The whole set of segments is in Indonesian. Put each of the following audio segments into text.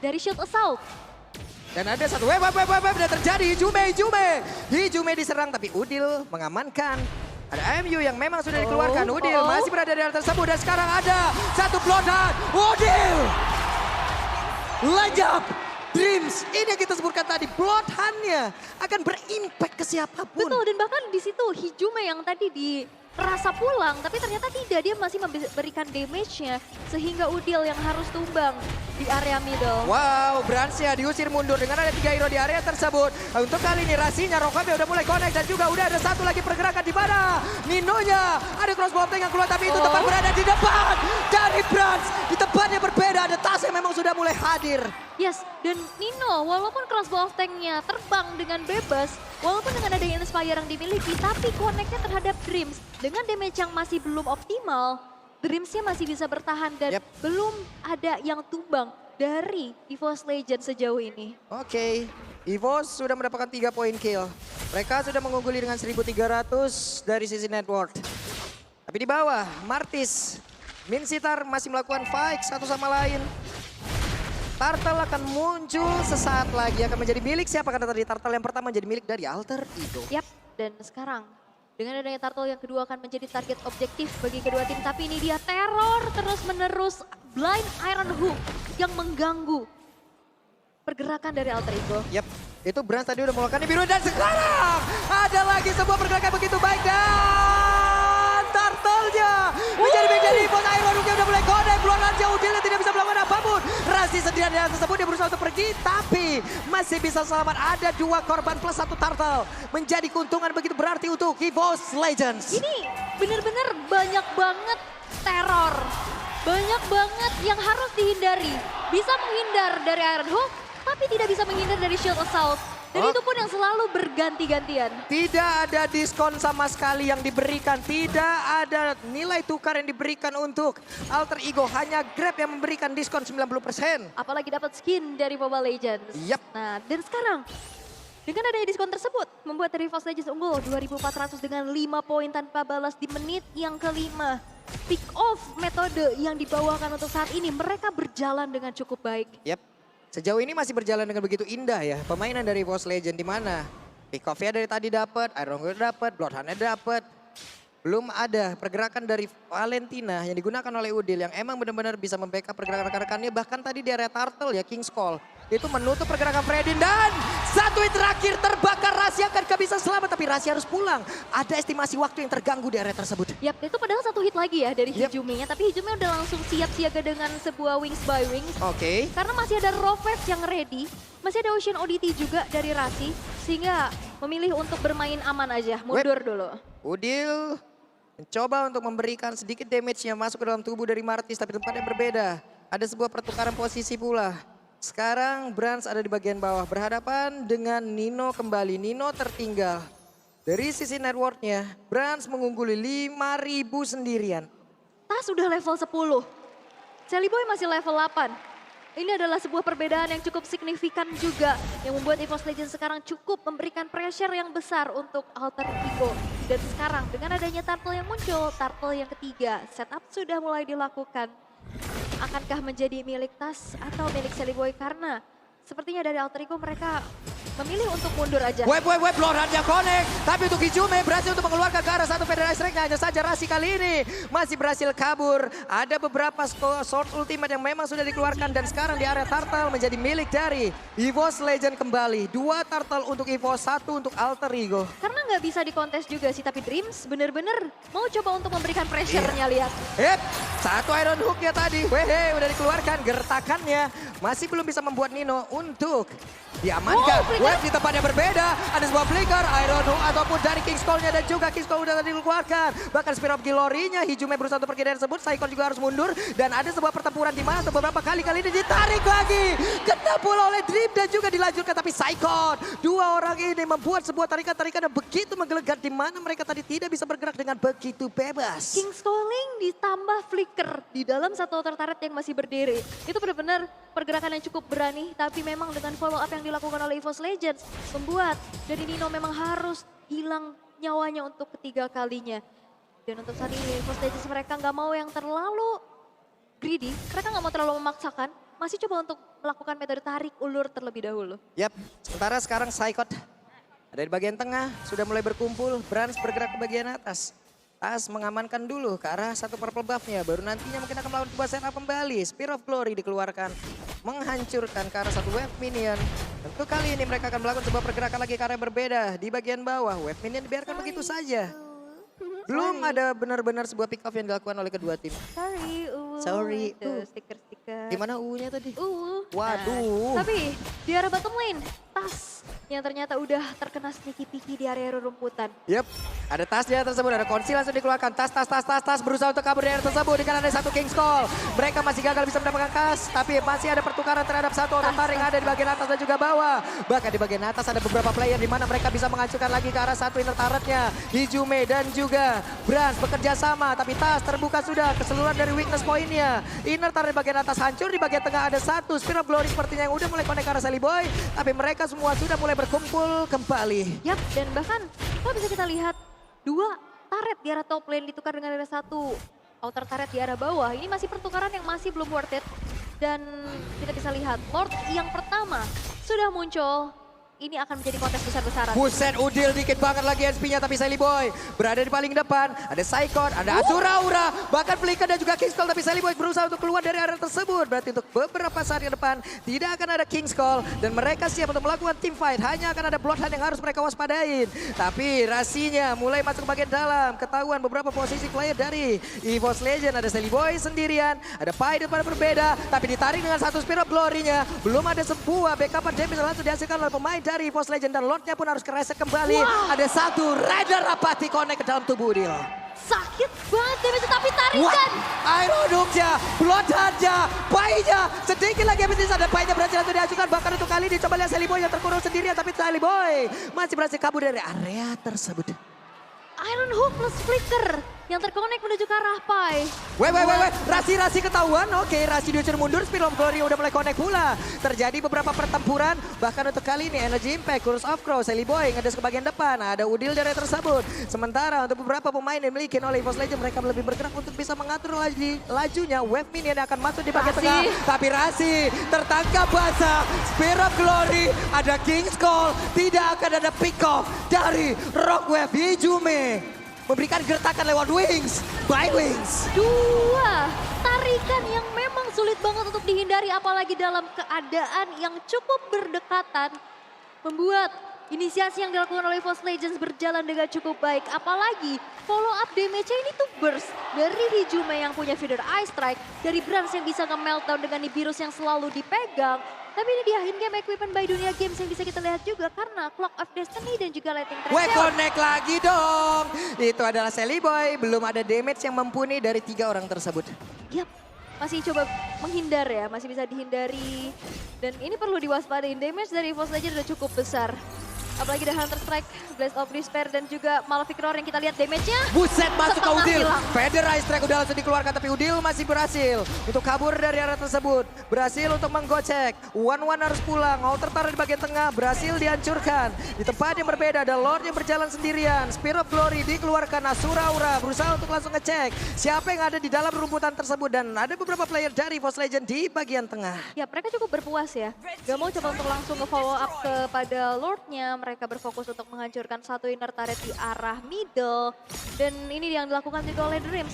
dari Shield Assault. Dan ada satu wave dan terjadi Hijume diserang tapi Udil mengamankan. Ada MU yang memang sudah dikeluarkan. Udil masih berada di area tersebut dan sekarang ada satu Bloodhunt. Udil! Lejap! Dreams, ini yang kita sebutkan tadi, Bloodhunt-nya akan berimpact ke siapapun. Betul, dan bahkan di situ Hijume yang tadi dirasa pulang, tapi ternyata tidak, dia masih memberikan damage-nya sehingga Udil yang harus tumbang di area middle. Wow, Bransya diusir mundur dengan ada 3 hero di area tersebut. Untuk kali ini Rasinya, Rokabe udah mulai connect dan juga udah ada satu lagi pergerakan di mana Ninonya. Ada crossbow yang keluar tapi itu tepat berada di depan dari Brans. Di tempat yang berbeda ada Tas yang memang sudah mulai hadir. Yes, dan Nino walaupun crossbow tanknya terbang dengan bebas, walaupun dengan adanya Inspire yang dimiliki, tapi connect-nya terhadap Dreams dengan damage yang masih belum optimal, Dreams-nya masih bisa bertahan dan belum ada yang tumbang dari EVOS Legend sejauh ini. Oke, EVOS sudah mendapatkan 3 poin kill. Mereka sudah mengungguli dengan 1.300 dari sisi network. Tapi di bawah, Martis, Minsitar masih melakukan fight satu sama lain. Turtle akan muncul sesaat lagi, akan menjadi milik siapa? Karena tadi Turtle yang pertama menjadi milik dari Alter Ego. Yap, dan sekarang dengan adanya Turtle yang kedua akan menjadi target objektif bagi kedua tim. Tapi ini dia teror terus-menerus Blind Iron Hook yang mengganggu pergerakan dari Alter Ego. Yap, itu Brans tadi udah melakukan biru dan sekarang ada lagi sebuah pergerakan begitu baik dan Turtle-nya menjadi baik dari EVOS. Iron Hook-nya udah mulai connect, Bloodhunt jauh dia tidak bisa melakukan apapun. Rasi sendirian di atas tersebut, dia berusaha untuk pergi tapi masih bisa selamat. Ada 2 korban plus 1 Turtle. Menjadi keuntungan begitu berarti untuk EVOS Legends. Ini benar-benar banyak banget teror. Banyak banget yang harus dihindari. Bisa menghindar dari Iron Hook, tapi tidak bisa menghindar dari Shield Assault. Dan itu pun yang selalu berganti-gantian. Tidak ada diskon sama sekali yang diberikan. Tidak ada nilai tukar yang diberikan untuk Alter Ego. Hanya Grab yang memberikan diskon 90%. Apalagi dapat skin dari Mobile Legends. Yap. Nah, dan sekarang dengan adanya diskon tersebut membuat dari EVOS Legends unggul 2.400 dengan 5 poin tanpa balas di menit yang kelima. Pick off metode yang dibawakan untuk saat ini, mereka berjalan dengan cukup baik. Yap. Sejauh ini masih berjalan dengan begitu indah ya. Permainan dari EVOS Legend di mana pick off-nya dari tadi dapat, Iron Hook dapat, Bloodhunt-nya dapat. Belum ada pergerakan dari Valentina yang digunakan oleh Udil yang emang benar-benar bisa membackup pergerakan rekan-rekannya. Bahkan tadi di area Turtle ya, King's Call. Itu menutup pergerakan Fredin dan satu hit terakhir terbakar. Rasi akan bisa selamat tapi Rasi harus pulang. Ada estimasi waktu yang terganggu di area tersebut. Yap, itu padahal satu hit lagi ya dari Hijume-nya. Tapi Hijume udah langsung siap siaga dengan sebuah Wings by Wings. Oke. Karena masih ada Rovest yang ready. Masih ada Ocean Oddity juga dari Rasi. Sehingga memilih untuk bermain aman aja, mundur dulu. Udil mencoba untuk memberikan sedikit damage-nya masuk ke dalam tubuh dari Martis. Tapi tempatnya berbeda. Ada sebuah pertukaran posisi pula. Sekarang Brans ada di bagian bawah berhadapan dengan Nino kembali. Nino tertinggal. Dari sisi networknya, Brans mengungguli 5.000 sendirian. Tas sudah level 10. Sally Boy masih level 8. Ini adalah sebuah perbedaan yang cukup signifikan juga. Yang membuat EVOS Legends sekarang cukup memberikan pressure yang besar untuk Alter Ego. Dan sekarang dengan adanya Turtle yang muncul, Turtle yang ketiga, setup sudah mulai dilakukan. Akankah menjadi milik Tas atau milik Sally Boy? Karena sepertinya dari Alter Ego mereka memilih untuk mundur aja. Web, Bloodhunt yang connect. Tapi untuk Hijume berhasil untuk mengeluarkan ke arah satu Federal Strike. Hanya saja Rasi kali ini masih berhasil kabur. Ada beberapa sword ultimate yang memang sudah dikeluarkan. Dan sekarang di area Turtle menjadi milik dari EVOS Legend kembali. 2 Turtle untuk EVOS, 1 untuk Alter Ego. Karena nggak bisa dikontes juga sih, tapi Dreams bener-bener mau coba untuk memberikan pressure-nya, lihat. Yep, satu Iron Hook-nya tadi. Wehe, udah dikeluarkan gertakannya. Masih belum bisa membuat Nino untuk diamankan. Web di tempat yang berbeda. Ada sebuah flicker, Iron Hook ataupun dari King's Call-nya dan juga King's Call udah tadi dikeluarkan. Bahkan Spear of Glory-nya, Hijume berusaha untuk pergi dari tersebut. Saikon juga harus mundur. Dan ada sebuah pertempuran di mana beberapa kali ini ditarik lagi. Kena pula oleh Dream dan juga dilanjutkan. Tapi Saikon, 2 orang ini membuat sebuah tarikan-tarikan yang begitu menggelegar. Di mana mereka tadi tidak bisa bergerak dengan begitu bebas. King's Calling ditambah flicker di dalam satu outer turret yang masih berdiri. Itu benar-benar pergerakan yang cukup berani. Tapi memang dengan follow up yang dilakukan oleh EVOS Legends membuat dari Nino memang harus hilang nyawanya untuk ketiga kalinya. Dan untuk saat ini EVOS Legends mereka nggak mau yang terlalu greedy, mereka nggak mau terlalu memaksakan. masih coba untuk melakukan metode tarik ulur terlebih dahulu. Yap, sementara sekarang Saikot ada di bagian tengah, sudah mulai berkumpul, Brans bergerak ke bagian atas. Tas mengamankan dulu ke arah satu purple buff-nya, baru nantinya mungkin akan melakukan sebuah setup kembali. Spear of Glory dikeluarkan, menghancurkan ke arah satu wave minion. Tentu kali ini mereka akan melakukan sebuah pergerakan lagi ke arah yang berbeda. Di bagian bawah, wave minion dibiarkan begitu saja. Belum ada benar-benar sebuah pick off yang dilakukan oleh kedua tim. Sorry. Itu stiker-stiker. Gimana U-nya tadi? Nah, Waduh. tapi di arah bottom lane, Tas yang ternyata udah terkena sneaky picky di area rumputan. Yep, ada tas di area tersebut, ada konsil langsung dikeluarkan. Tas berusaha untuk kabur dari area tersebut. Dengan ada satu King's Call. Mereka masih gagal bisa mendapatkan kas, tapi masih ada pertukaran terhadap satu orang taring ada di bagian atas dan juga bawah. Bahkan di bagian atas ada beberapa player di mana mereka bisa menghancurkan lagi ke arah satu inner turretnya. Hijume dan juga Brans bekerja sama, tapi Tas terbuka sudah keseluruhan dari weakness pointnya. Inner turret di bagian atas hancur, di bagian tengah ada satu Spear of Glory sepertinya yang udah mulai connect ke arah Sally Boy. Tapi mereka semua sudah mulai berkumpul kembali. Yap, dan bahkan kalau bisa kita lihat dua turret di arah top lane ditukar dengan ada satu outer turret di arah bawah. Ini masih pertukaran yang masih belum worth it. Dan kita bisa lihat Lord yang pertama sudah muncul. Ini akan menjadi kontes besar-besaran. Buset, Udil dikit banget lagi SP-nya, tapi Sally Boy berada di paling depan. Ada Saikot, ada Azura Aura, bahkan Flicker dan juga King's Call, tapi Sally Boy berusaha untuk keluar dari area tersebut. Berarti untuk beberapa saat ke depan tidak akan ada King's Call dan mereka siap untuk melakukan team fight. Hanya akan ada Bloodhound yang harus mereka waspadain. Tapi Rasinya mulai masuk ke bagian dalam. Ketahuan beberapa posisi player dari EVOS Legend. Ada Sally Boy sendirian, ada Paidet pada berbeda, tapi ditarik dengan satu Spear of Glory-nya. Belum ada sebuah backup damage yang langsung dihasilkan oleh pemain dari EVOS Legend dan Lordnya pun harus kereset kembali. Wow. Ada satu Raider Rapati connect ke dalam tubuh Udil. Sakit banget damage tapi tarikan. Iron Hook-nya, Bloodhound-nya, Pai-nya. Sedikit lagi habis ada Pai-nya berhasil untuk diajukan. Bahkan untuk kali ini coba lihat Sally Boy yang terkurung sendirian. Tapi Sally Boy masih berhasil kabur dari area tersebut. Iron Hook plus Flicker yang terkonek menuju ke arah Pai. Weh, Rasi ketahuan. Oke, Rasi disuruh mundur, Spear of Glory udah mulai connect pula. Terjadi beberapa pertempuran, bahkan untuk kali ini Energy Impact, Curse of Crow, Sally Boy ngedes ke bagian depan. Ada Udil dari tersebut. Sementara untuk beberapa pemain yang dimiliki oleh EVOS Legend, mereka lebih bergerak untuk bisa mengatur lajunya. Wave minion yang akan masuk di bagian tengah. Tapi Rasi tertangkap basah. Spear of Glory, ada King's Call. Tidak akan ada pick off dari Rockwave. Hijume memberikan gertakan lewat Wings, by Wings. Dua tarikan yang memang sulit banget untuk dihindari apalagi dalam keadaan yang cukup berdekatan. Membuat inisiasi yang dilakukan oleh EVOS Legends berjalan dengan cukup baik. Apalagi follow up damage-nya ini tuh burst dari Hijume yang punya feeder Ice Strike. Dari Brans yang bisa nge-meltdown dengan Nibirus yang selalu dipegang. Tapi ini dia in-game equipment by Dunia Games yang bisa kita lihat juga karena Clock of Destiny dan juga Lightning Trash. Connect lagi dong. Itu adalah Sally Boy, belum ada damage yang mumpuni dari 3 orang tersebut. Yap, masih coba menghindar ya, masih bisa dihindari. Dan ini perlu diwaspadain, damage dari EVOS Legends udah cukup besar. Apalagi ada Hunter Strike, Blast of Despair dan juga Malefic Roar yang kita lihat damage-nya. Buset, masuk ke Udil. Hilang. Feather Ice Strike udah langsung dikeluarkan tapi Udil masih berhasil untuk kabur dari area tersebut. Berhasil untuk menggocek. One harus pulang. Outer turret di bagian tengah berhasil dihancurkan. Di tempat yang berbeda ada Lord yang berjalan sendirian. Spear of Glory dikeluarkan. Azura Aura berusaha untuk langsung ngecek siapa yang ada di dalam rumputan tersebut. Dan ada beberapa player dari EVOS Legend di bagian tengah. Ya, mereka cukup berpuas ya. Gak mau coba untuk langsung nge-follow up kepada Lordnya. Mereka berfokus untuk menghancurkan satu inner turret di arah middle. Dan ini yang dilakukan juga oleh Dreams.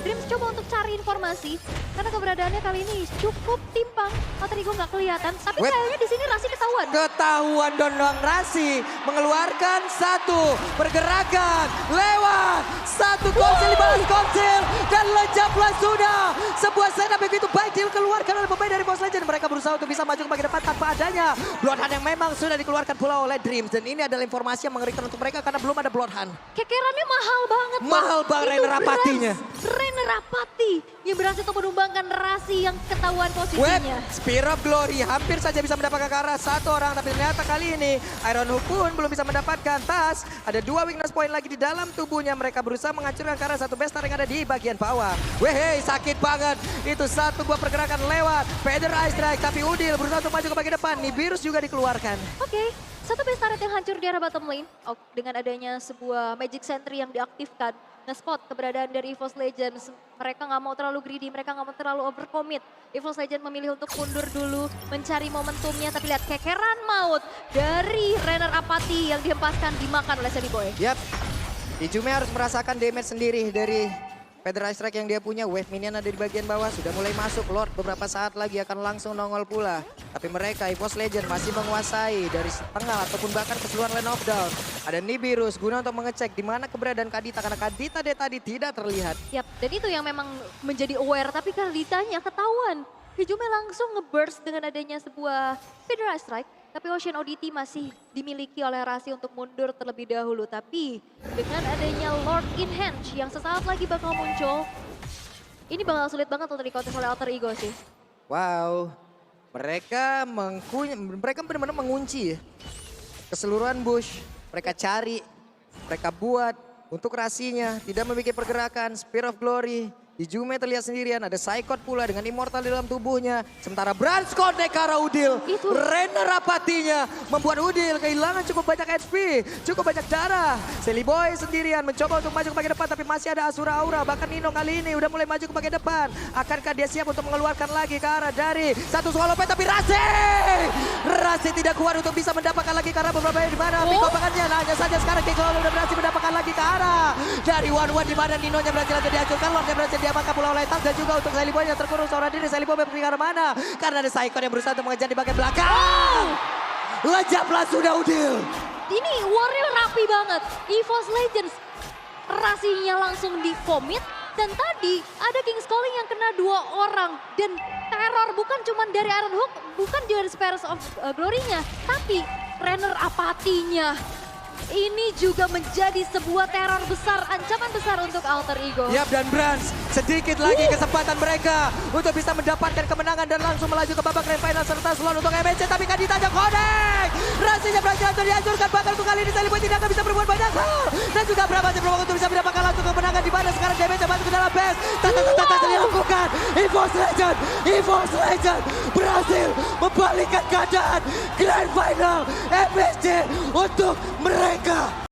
Dreams coba untuk cari informasi. Karena keberadaannya kali ini cukup timpang. Alter Ego nggak kelihatan. Tapi kayaknya di sini Rasi ketahuan. Ketahuan Dondong Rasi mengeluarkan satu pergerakan lewat satu konsil dibalas konsil. Dan lejaplah sudah. Sebuah setup begitu baik dikeluarkan oleh pemain dari EVOS Legend. Mereka berusaha untuk bisa maju ke bagian depan tanpa adanya Bloodhound yang memang sudah dikeluarkan pula oleh Dreams. Dan ini adalah informasi yang mengerikan untuk mereka karena belum ada Bloodhound. Kekerannya mahal banget. Mahal banget Rainer Rapatinya. Rainer Rapati yang berhasil untuk menumbangkan Rasi yang ketahuan posisinya. Spear of Glory hampir saja bisa mendapatkan ke arah satu orang. Tapi ternyata kali ini Iron Hook pun belum bisa mendapatkan. Tas ada 2 weakness point lagi di dalam tubuhnya. Mereka berusaha menghancurkan ke arah satu bestar yang ada di bagian bawah. Wehey, sakit banget. Itu satu buah pergerakan lewat. Feather Ice Strike tapi Udil berusaha untuk maju ke bagian depan. Nibirus juga dikeluarkan. Oke. Satu base turret yang hancur di arah bottom lane. Oh, dengan adanya sebuah Magic Sentry yang diaktifkan. nge-spot keberadaan dari EVOS Legends. Mereka nggak mau terlalu greedy, mereka nggak mau terlalu overcommit. EVOS Legends memilih untuk mundur dulu, mencari momentumnya. Tapi lihat kekeran maut dari Renner Apathy yang dihempaskan dimakan oleh Sally Boy. Yap, Ijume harus merasakan damage sendiri dari Federal Strike yang dia punya. Wave minion ada di bagian bawah, sudah mulai masuk. Lord beberapa saat lagi akan langsung nongol pula. Tapi mereka, EVOS Legends masih menguasai dari setengah ataupun bahkan keseluruhan lane of down. Ada Nibirus guna untuk mengecek di mana keberadaan Kadita, karena Kadita dari tadi tidak terlihat. Yap, dan itu yang memang menjadi aware, tapi Kaditanya ketahuan. Ijume langsung nge-burst dengan adanya sebuah Federal Strike. Tapi Ocean ODT masih dimiliki oleh Rasi untuk mundur terlebih dahulu. Tapi dengan adanya Lord in Hand yang sesaat lagi bakal muncul, ini bakal sulit banget untuk dikontes oleh Alter Ego sih. Wow, mereka benar-benar mengunci ya. Keseluruhan bush, mereka cari, mereka buat untuk Rasinya. Tidak memiliki pergerakan, Spear of Glory. Ijume terlihat sendirian, ada Psychot pula dengan Immortal di dalam tubuhnya. Sementara Branch connect ke arah Udil. Renner Apathy-nya membuat Udil kehilangan cukup banyak HP, cukup banyak darah. Sally Boy sendirian mencoba untuk maju ke bagian depan, tapi masih ada Asura Aura. Bahkan Nino kali ini udah mulai maju ke bagian depan. Akankah dia siap untuk mengeluarkan lagi ke arah dari satu Swallow Pet, tapi Rasi tidak kuat untuk bisa mendapatkan lagi ke arah beberapa di mana Pico bahkannya. Nah, hanya saja sekarang King Lolo udah berhasil mendapatkan lagi ke arah dari One di mana Nino-nya berhasil lagi dihancurkan. Lord-nya berhasil diamankan pula oleh Tang, dan juga untuk Sally Boy yang terkurung seorang diri. Sally Boy berpikir ke mana? Karena ada Psycho yang berusaha untuk mengejar di bagian belakang. Lejaplah sudah Udil. Ini warrior rapi banget. EVOS Legends Rasinya langsung di commit. Dan tadi ada King's Calling yang kena 2 orang. Dan teror bukan cuma dari Iron Hook, bukan juga dari Spears of Glory-nya. Tapi Renner Apathy-nya. Ini juga menjadi sebuah teror besar, ancaman besar untuk Alter Ego. Yap, dan Branch sedikit lagi kesempatan mereka untuk bisa mendapatkan kemenangan dan langsung melaju ke babak grand final serta slot untuk MSC. Tapi Kadita ada connect. Rasinya berhasil untuk dihancurkan. Bahkan untuk kali ini Sally Boy tidak akan bisa berbuat banyak hal. Dan juga berapa untuk bisa mendapatkan langsung kemenangan di mana sekarang damage masuk ke dalam base. Tata dilakukan. EVOS Legends berhasil membalikkan keadaan grand final MSC untuk mereka.